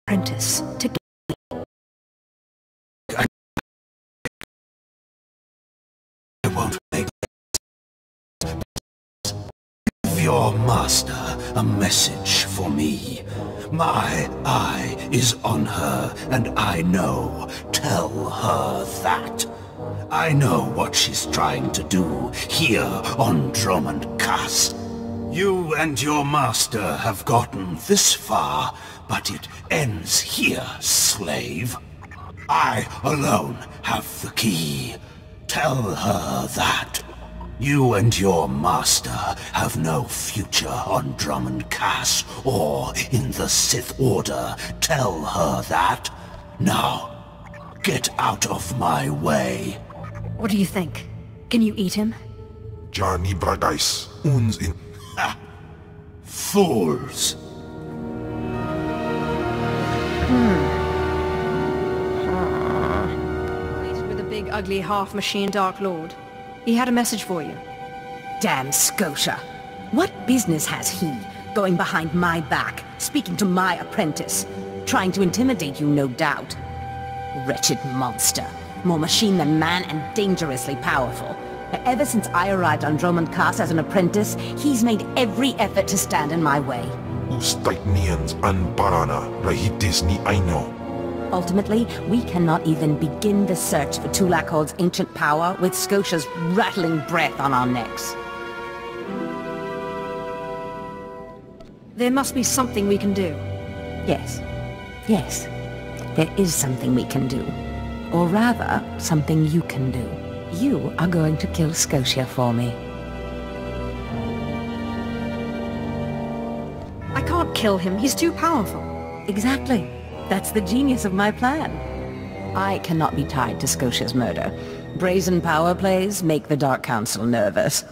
apprentice to... I won't make Give your master a message for me. My eye is on her, and I know. Tell her that. I know what she's trying to do here on Dromund Kaas. You and your master have gotten this far, but it ends here, slave. I alone have the key. Tell her that. You and your master have no future on Dromund Kaas or in the Sith Order. Tell her that. Now, get out of my way. What do you think? Can you eat him? Johnny Bragais, uns in... Ha! Fools! With a big, ugly, half-machine Dark Lord. He had a message for you. Damn Scotia! What business has he, going behind my back, speaking to my apprentice? Trying to intimidate you, no doubt. Wretched monster. More machine than man and dangerously powerful. Ever since I arrived on Dromund Kaas as an apprentice, he's made every effort to stand in my way. Ustait nians an parana, rahitis ni aino. Ultimately, we cannot even begin the search for Tulakhod's ancient power with Scotia's rattling breath on our necks. There must be something we can do. Yes. Yes. There is something we can do. Or rather, something you can do. You are going to kill Scotia for me. I can't kill him. He's too powerful. Exactly. That's the genius of my plan. I cannot be tied to Scotia's murder. Brazen power plays make the Dark Council nervous.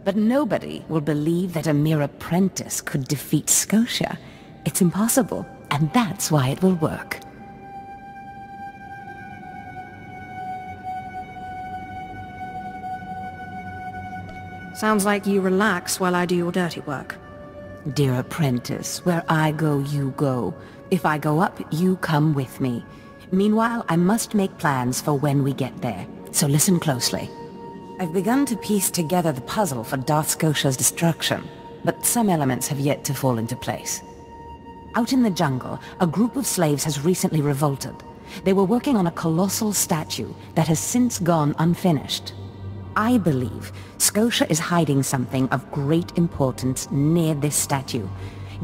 But nobody will believe that a mere apprentice could defeat Scotia. It's impossible, and that's why it will work. Sounds like you relax while I do your dirty work. Dear apprentice, where I go, you go. If I go up, you come with me. Meanwhile, I must make plans for when we get there, so listen closely. I've begun to piece together the puzzle for Darth Scotia's destruction, but some elements have yet to fall into place. Out in the jungle, a group of slaves has recently revolted. They were working on a colossal statue that has since gone unfinished. I believe Scotia is hiding something of great importance near this statue.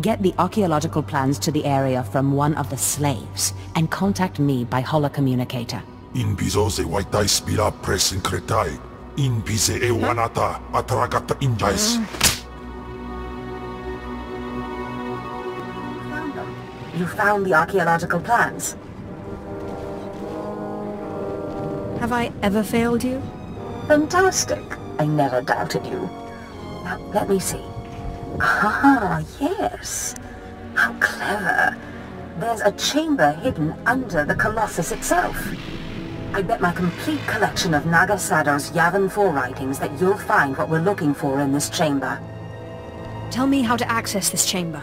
Get the archaeological plans to the area from one of the slaves, and contact me by holocommunicator. In bizo se waitai spira press in kretai. In bize e wanata atragata injais. You found the archaeological plans? Have I ever failed you? Fantastic. I never doubted you. Now, let me see. Ah, yes. How clever. There's a chamber hidden under the Colossus itself. I bet my complete collection of Naga Sado's Yavin 4 writings that you'll find what we're looking for in this chamber. Tell me how to access this chamber.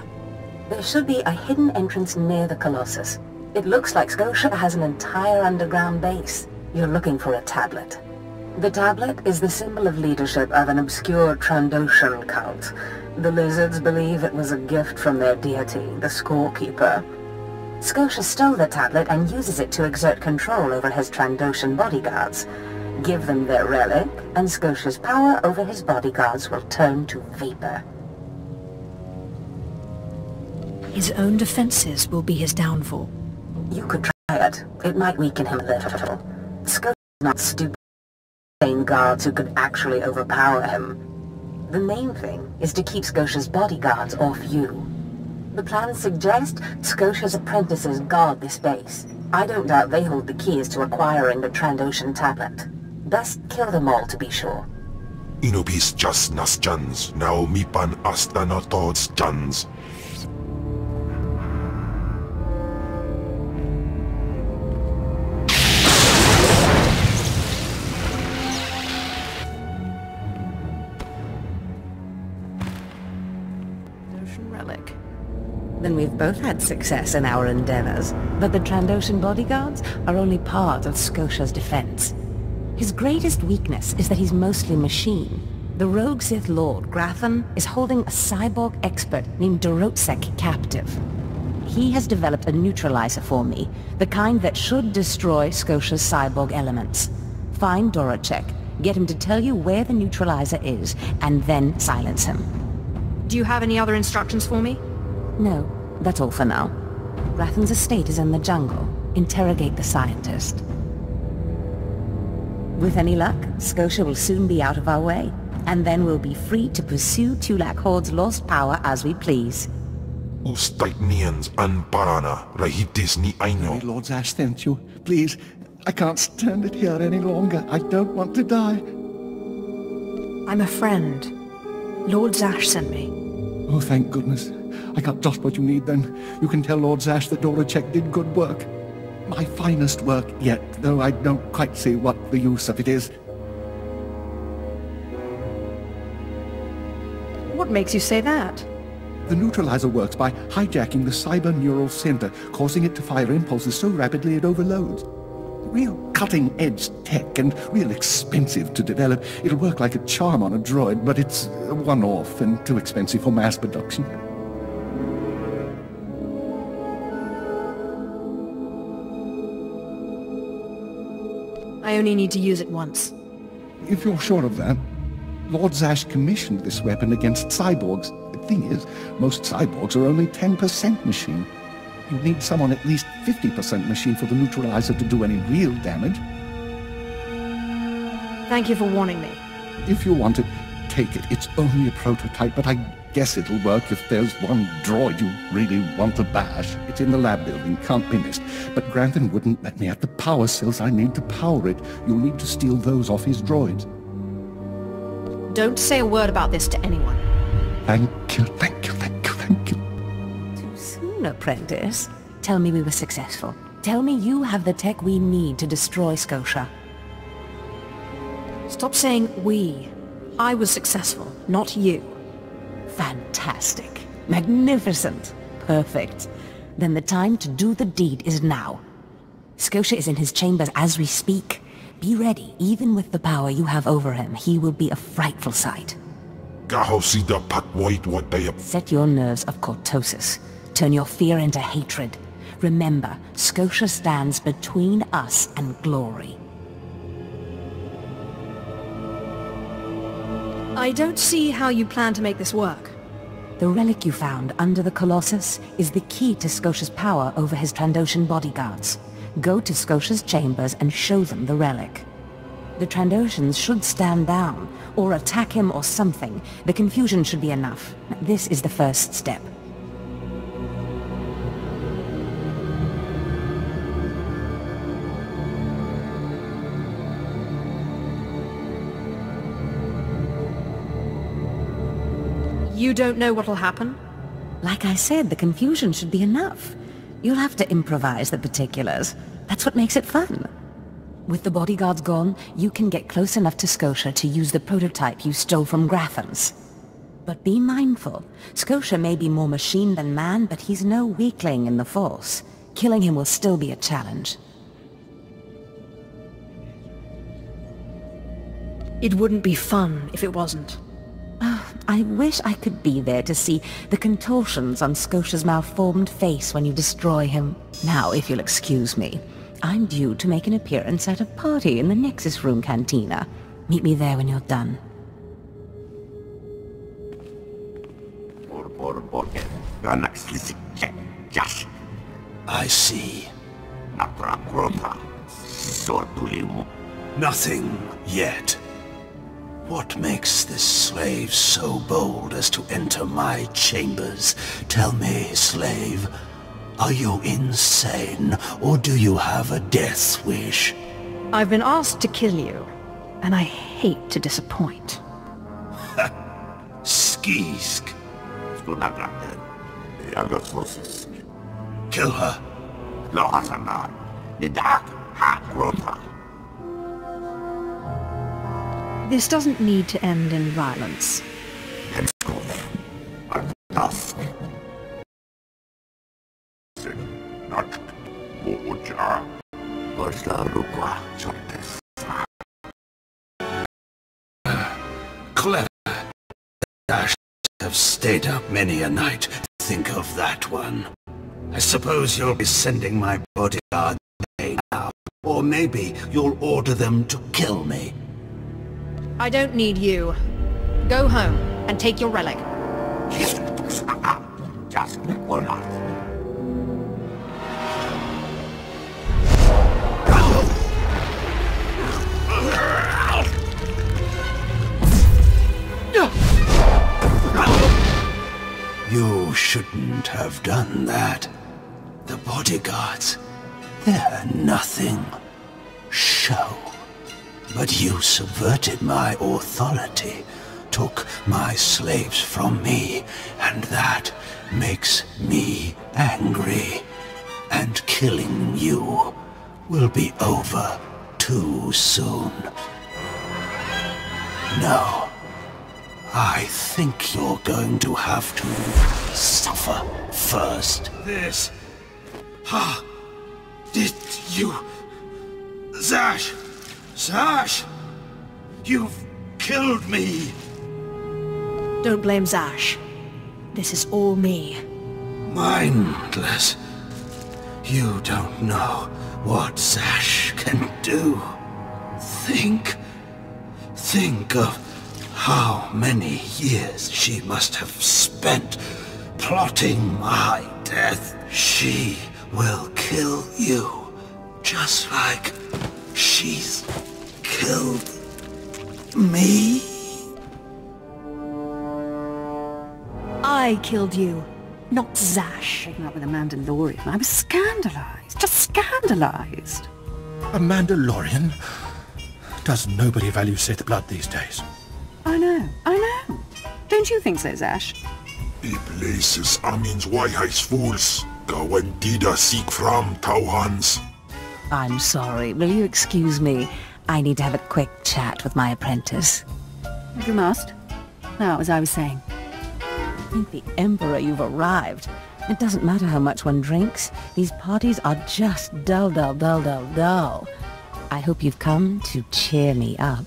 There should be a hidden entrance near the Colossus. It looks like Scotia has an entire underground base. You're looking for a tablet. The tablet is the symbol of leadership of an obscure Trandoshan cult. The lizards believe it was a gift from their deity, the Scorekeeper. Scotia stole the tablet and uses it to exert control over his Trandoshan bodyguards. Give them their relic, and Scotia's power over his bodyguards will turn to vapor. His own defenses will be his downfall. You could try it. It might weaken him a little. Scotia's not stupid. Guards who could actually overpower him. The main thing is to keep Scotia's bodyguards off you. The plans suggest Scotia's apprentices guard this base. I don't doubt they hold the keys to acquiring the Trandoshan tablet. Best kill them all to be sure. Inubis just nas jans, now mipan astana tods jans. Relic. Then we've both had success in our endeavors. But the Trandoshan bodyguards are only part of Scotia's defense. His greatest weakness is that he's mostly machine. The rogue Sith Lord, Grathan, is holding a cyborg expert named Dorotsek captive. He has developed a neutralizer for me, the kind that should destroy Scotia's cyborg elements. Find Dorotsek, get him to tell you where the neutralizer is, and then silence him. Do you have any other instructions for me? No, that's all for now. Grathan's estate is in the jungle. Interrogate the scientist. With any luck, Scotia will soon be out of our way, and then we'll be free to pursue Tulak Horde's lost power as we please. Ustaitnians an parana, rahitis ni aino. May Lord Zash sent you. Please, I can't stand it here any longer. I don't want to die. I'm a friend. Lord Zash sent me. Oh, thank goodness. I got just what you need then. You can tell Lord Zash that Dorotsek did good work. My finest work yet, though I don't quite see what the use of it is. What makes you say that? The neutralizer works by hijacking the cyber neural center, causing it to fire impulses so rapidly it overloads. Real cutting-edge tech and real expensive to develop. It'll work like a charm on a droid, but it's a one-off and too expensive for mass production. I only need to use it once. If you're sure of that, Lord Zash commissioned this weapon against cyborgs. The thing is, most cyborgs are only 10% machine. You need someone at least 50% machine for the neutralizer to do any real damage. Thank you for warning me. If you want it, take it. It's only a prototype, but I guess it'll work if there's one droid you really want to bash. It's in the lab building, can't be missed. But Grathan wouldn't let me have the power cells I need to power it. You'll need to steal those off his droids. Don't say a word about this to anyone. Thank you, thank you, thank you, thank you. Too soon, apprentice. Tell me we were successful. Tell me you have the tech we need to destroy Scotia. Stop saying we. I was successful, not you. Fantastic. Magnificent. Perfect. Then the time to do the deed is now. Scotia is in his chambers as we speak. Be ready. Even with the power you have over him, he will be a frightful sight. Gahosida patwait what they have. Set your nerves of cortosis. Turn your fear into hatred. Remember, Scotia stands between us and glory. I don't see how you plan to make this work. The relic you found under the Colossus is the key to Scotia's power over his Trandoshan bodyguards. Go to Scotia's chambers and show them the relic. The Trandoshans should stand down, or attack him or something. The confusion should be enough. This is the first step. You don't know what'll happen? Like I said, the confusion should be enough. You'll have to improvise the particulars. That's what makes it fun. With the bodyguards gone, you can get close enough to Scotia to use the prototype you stole from Grathan's. But be mindful. Scotia may be more machine than man, but he's no weakling in the Force. Killing him will still be a challenge. It wouldn't be fun if it wasn't. I wish I could be there to see the contortions on Scotia's malformed face when you destroy him. Now, if you'll excuse me, I'm due to make an appearance at a party in the Nexus Room Cantina. Meet me there when you're done. I see. Nothing yet. What makes this slave so bold as to enter my chambers? Tell me, slave, are you insane, or do you have a death wish? I've been asked to kill you, and I hate to disappoint. Skisk. Kill her. This doesn't need to end in violence. Clever. I have stayed up many a night. Think of that one. I suppose you'll be sending my bodyguard now. Or maybe you'll order them to kill me. I don't need you. Go home and take your relic. You shouldn't have done that. The bodyguards, they're nothing. Show. But you subverted my authority, took my slaves from me, and that makes me angry. And killing you will be over too soon. No. I think you're going to have to suffer first. This... Did you... Zash! Zash! You've killed me! Don't blame Zash. This is all me. Mindless. You don't know what Zash can do. Think of how many years she must have spent plotting my death. She will kill you, just like she's killed me. I killed you, not Zash. Taken up with a Mandalorian. I was scandalized. Just scandalized. A Mandalorian? Does nobody value Sith blood these days? I know. Don't you think so, Zash? Die places Amin's Wijheidsvoels. Gawendida seek from Tauhans. I'm sorry. Will you excuse me? I need to have a quick chat with my apprentice. You must. Now, as I was saying. Thank the Emperor you've arrived. It doesn't matter how much one drinks. These parties are just dull. I hope you've come to cheer me up.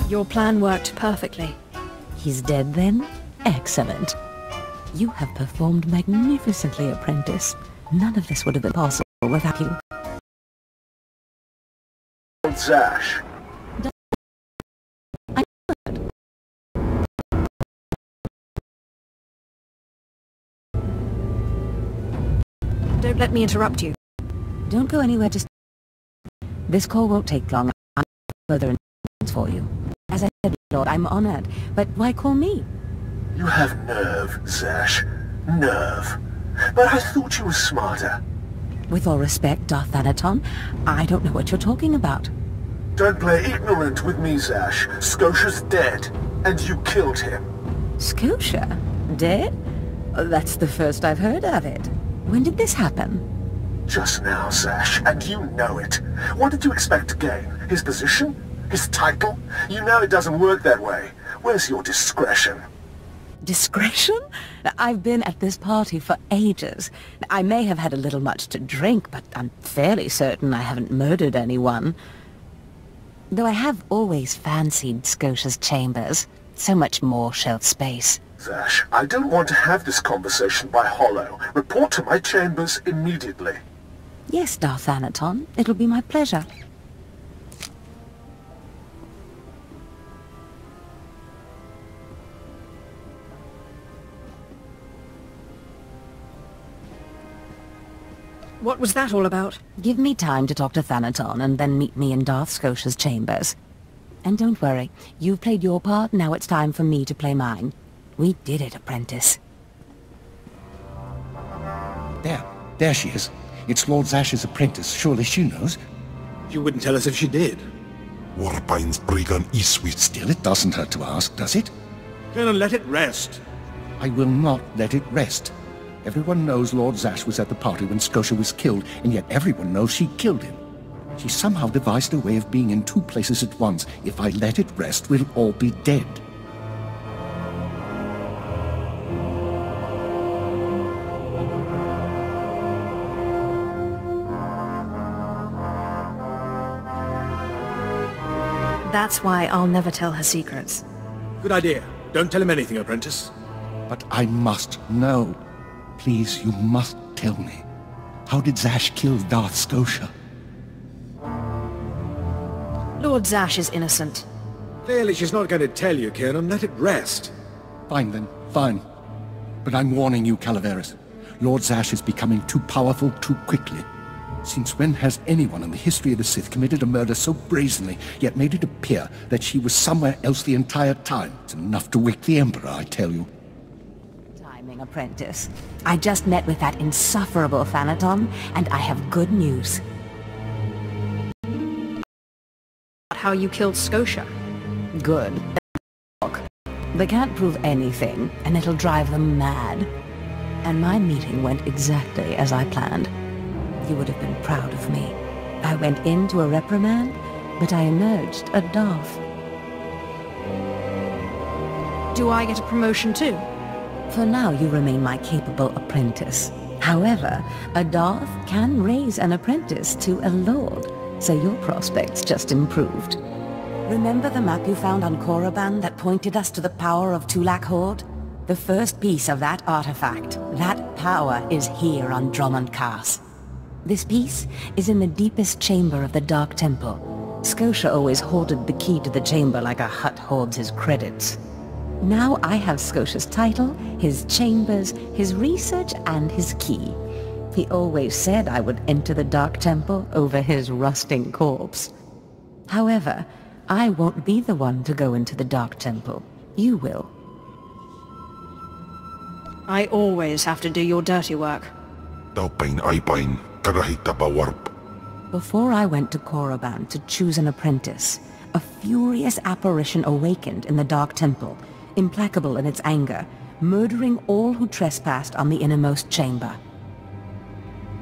Your plan worked perfectly. He's dead then? Excellent. You have performed magnificently, apprentice. None of this would have been possible without you. Zash. Don't let me interrupt you. Don't go anywhere, just... This call won't take long. I have further instructions for you. As I said, Lord, I'm honored, but why call me? You have nerve, Zash. Nerve. But I thought you were smarter. With all respect, Darth Thanaton, I don't know what you're talking about. Don't play ignorant with me, Zash. Scotia's dead, and you killed him. Scotia? Dead? That's the first I've heard of it. When did this happen? Just now, Zash, and you know it. What did you expect to gain? His position? His title? You know it doesn't work that way. Where's your discretion? Discretion? I've been at this party for ages. I may have had a little much to drink, but I'm fairly certain I haven't murdered anyone. Though I have always fancied Scotia's chambers. So much more shelf space. Zash, I don't want to have this conversation by hollow. Report to my chambers immediately. Yes, Darth Thanaton. It'll be my pleasure. What was that all about? Give me time to talk to Thanaton, and then meet me in Darth Scotia's chambers. And don't worry, you've played your part, now it's time for me to play mine. We did it, apprentice. There she is. It's Lord Zash's apprentice. Surely she knows. You wouldn't tell us if she did. Warpine's brigand Iswit. Still, it doesn't hurt to ask, does it? Then let it rest. I will not let it rest. Everyone knows Lord Zash was at the party when Scotia was killed, and yet everyone knows she killed him. She somehow devised a way of being in two places at once. If I let it rest, we'll all be dead. That's why I'll never tell her secrets. Good idea. Don't tell him anything, apprentice. But I must know. Please, you must tell me. How did Zash kill Darth Scotia? Lord Zash is innocent. Clearly she's not going to tell you, Kieran. Let it rest. Fine then, fine. But I'm warning you, Calaveras. Lord Zash is becoming too powerful too quickly. Since when has anyone in the history of the Sith committed a murder so brazenly, yet made it appear that she was somewhere else the entire time? It's enough to wake the Emperor, I tell you. Timing, apprentice. I just met with that insufferable Thanaton, and I have good news. How you killed Scotia. Good. They can't prove anything, and it'll drive them mad. And my meeting went exactly as I planned. You would have been proud of me. I went into a reprimand, but I emerged a Darth. Do I get a promotion too? For now, you remain my capable apprentice. However, a Darth can raise an apprentice to a lord, so your prospects just improved. Remember the map you found on Korriban that pointed us to the power of Tulak Horde? The first piece of that artifact, that power is here on Dromund Kaas. This piece is in the deepest chamber of the Dark Temple. Scotia always hoarded the key to the chamber like a Hutt hoards his credits. Now I have Scotia's title, his chambers, his research, and his key. He always said I would enter the Dark Temple over his rusting corpse. However, I won't be the one to go into the Dark Temple. You will. I always have to do your dirty work. Before I went to Korriban to choose an apprentice, a furious apparition awakened in the Dark Temple, implacable in its anger, murdering all who trespassed on the innermost chamber.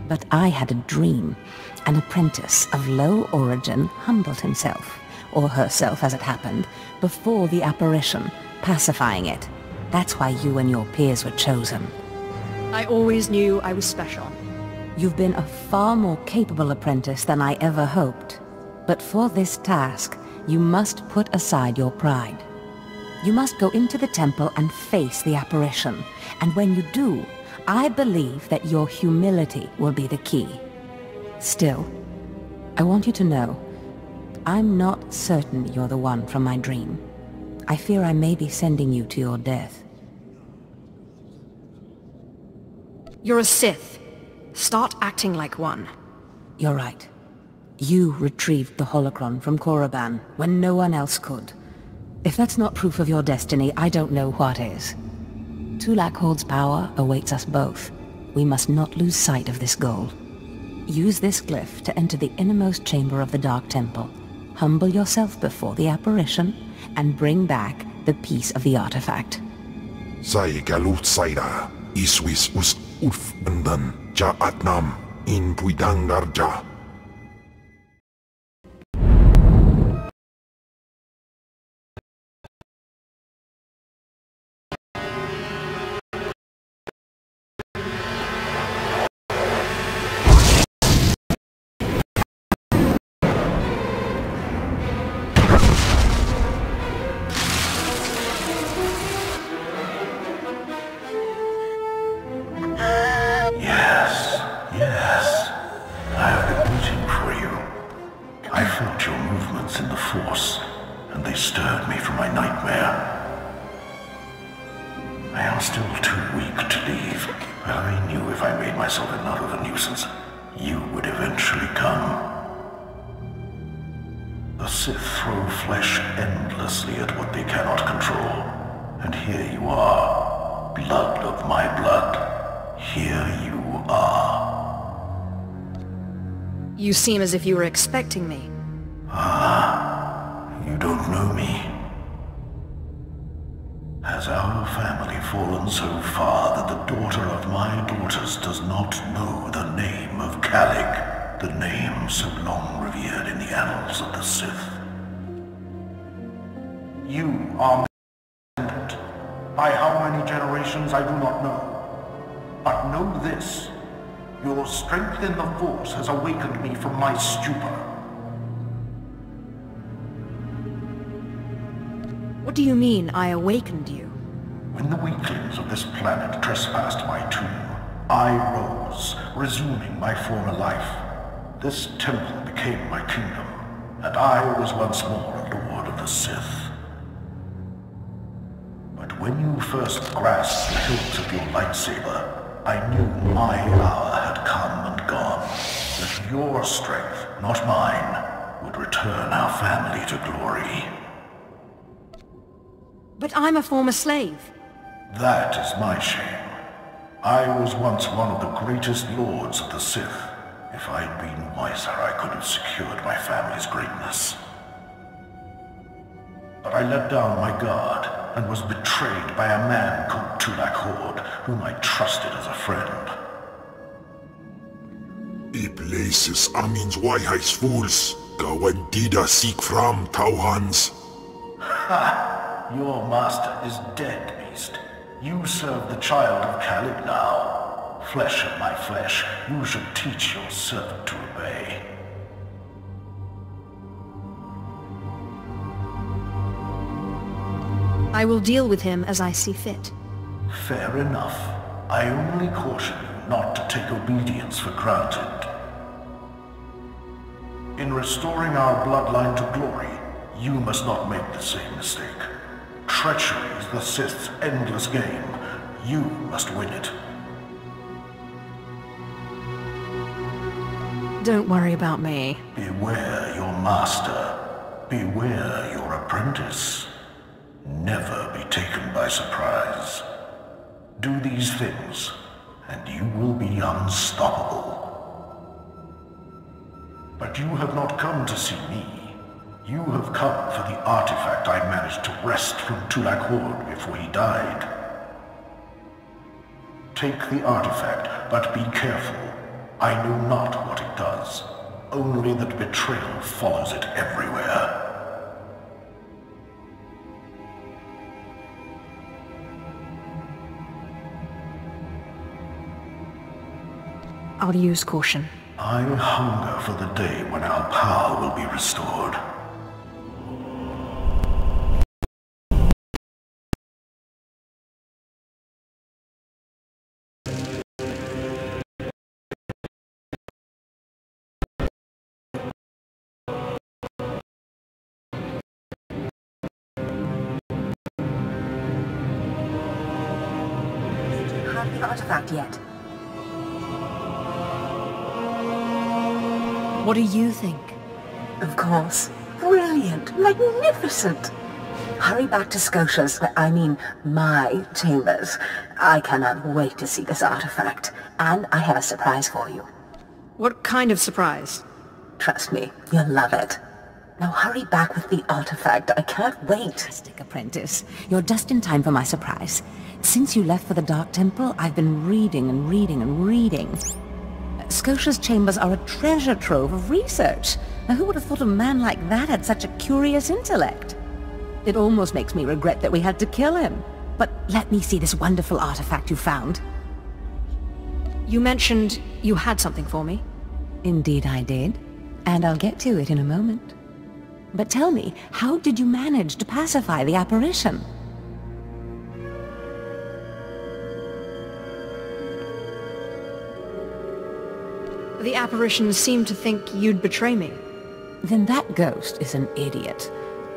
But I had a dream. An apprentice of low origin humbled himself, or herself as it happened, before the apparition, pacifying it. That's why you and your peers were chosen. I always knew I was special. You've been a far more capable apprentice than I ever hoped. But for this task, you must put aside your pride. You must go into the temple and face the apparition. And when you do, I believe that your humility will be the key. Still, I want you to know, I'm not certain you're the one from my dream. I fear I may be sending you to your death. You're a Sith. Start acting like one. You're right. You retrieved the holocron from Korriban when no one else could. If that's not proof of your destiny, I don't know what is. Tulak Horde's power awaits us both. We must not lose sight of this goal. Use this glyph to enter the innermost chamber of the Dark Temple. Humble yourself before the apparition, and bring back the piece of the artifact. Sai galut saira, iswis us ulf bandan, ja atnam, in puidangarja. Yes. I have been waiting for you. I felt your movements in the Force, and they stirred me from my nightmare. I am still too weak to leave, but I knew if I made myself enough of a nuisance, you would eventually come. The Sith throw flesh endlessly at what they cannot control. And here you are, blood of my blood. Here you are. You seem as if you were expecting me. You don't know me. Has our family fallen so far that the daughter of my daughters does not know the name of Calic? the name so long revered in the annals of the Sith. You are my descendant. By how many generations I do not know. But know this, your strength in the Force has awakened me from my stupor. What do you mean, I awakened you? When the weaklings of this planet trespassed my tomb, I rose, resuming my former life. This temple became my kingdom, and I was once more a Lord of the Sith. But when you first grasped the hilt of your lightsaber, I knew my hour had come and gone. That your strength, not mine, would return our family to glory. But I'm a former slave. That is my shame. I was once one of the greatest lords of the Sith. If I'd been wiser, I could have secured my family's greatness. But I let down my guard and was betrayed by a man called Tulak Hord, whom I trusted as a friend. I places amins wajhais fools, gawan dida seek from Tauhans. Ha! Your master is dead, beast. You serve the child of Khalid now. Flesh of my flesh, you should teach your servant to obey. I will deal with him as I see fit. Fair enough. I only caution you not to take obedience for granted. In restoring our bloodline to glory, you must not make the same mistake. Treachery is the Sith's endless game. You must win it. Don't worry about me. Beware your master. Beware your apprentice. Never be taken by surprise. Do these things, and you will be unstoppable. But you have not come to see me. You have come for the artifact I managed to wrest from Tulak Hord before he died. Take the artifact, but be careful. I know not what it does, only that betrayal follows it everywhere. I'll use caution. I hunger for the day when our power will be restored. Have the artifact yet? What do you think? Of course. Brilliant. Magnificent. Hurry back to Scotia's, I mean, my chambers. I cannot wait to see this artifact. And I have a surprise for you. What kind of surprise? Trust me, you'll love it. Now hurry back with the artifact. I can't wait. Fantastic, apprentice. You're just in time for my surprise. Since you left for the Dark Temple, I've been reading and reading and reading. Scotia's chambers are a treasure trove of research. Now who would have thought a man like that had such a curious intellect? It almost makes me regret that we had to kill him. But let me see this wonderful artifact you found. You mentioned you had something for me. Indeed I did. And I'll get to it in a moment. But tell me, how did you manage to pacify the apparition? The apparition seemed to think you'd betray me. Then that ghost is an idiot.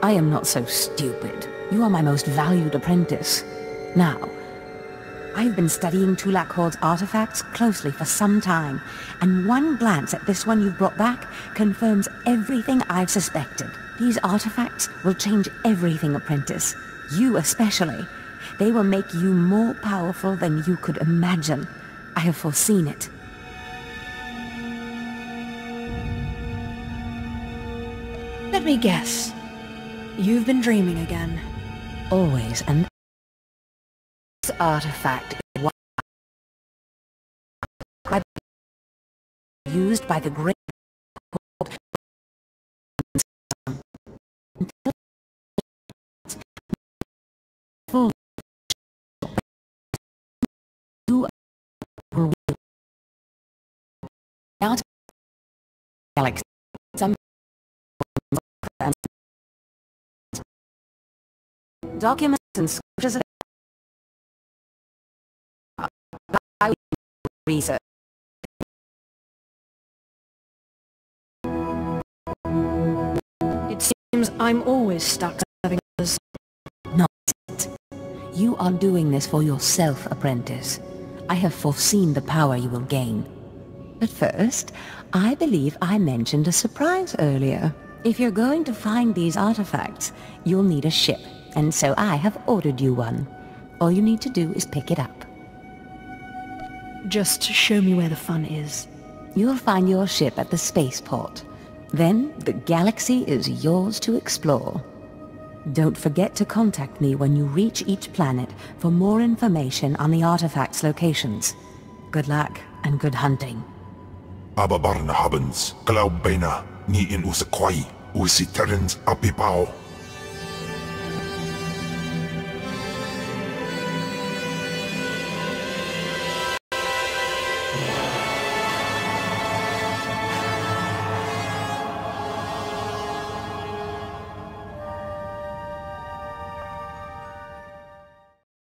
I am not so stupid. You are my most valued apprentice. Now, I've been studying Tulak Hord's artifacts closely for some time, and one glance at this one you've brought back confirms everything I've suspected. These artifacts will change everything, apprentice. You especially. They will make you more powerful than you could imagine. I have foreseen it. Let me guess. You've been dreaming again. Always, and this artifact is what used by the great galaxy. Some documents and scriptures of research. It seems I'm always stuck serving others. Not it. You are doing this for yourself, apprentice. I have foreseen the power you will gain. But first, I believe I mentioned a surprise earlier. If you're going to find these artifacts, you'll need a ship, and so I have ordered you one. All you need to do is pick it up. Just show me where the fun is. You'll find your ship at the spaceport. Then, the galaxy is yours to explore. Don't forget to contact me when you reach each planet for more information on the artifacts' locations. Good luck, and good hunting. Ababarna habens, Glaubena, ni in usakwai, usi terens apipao.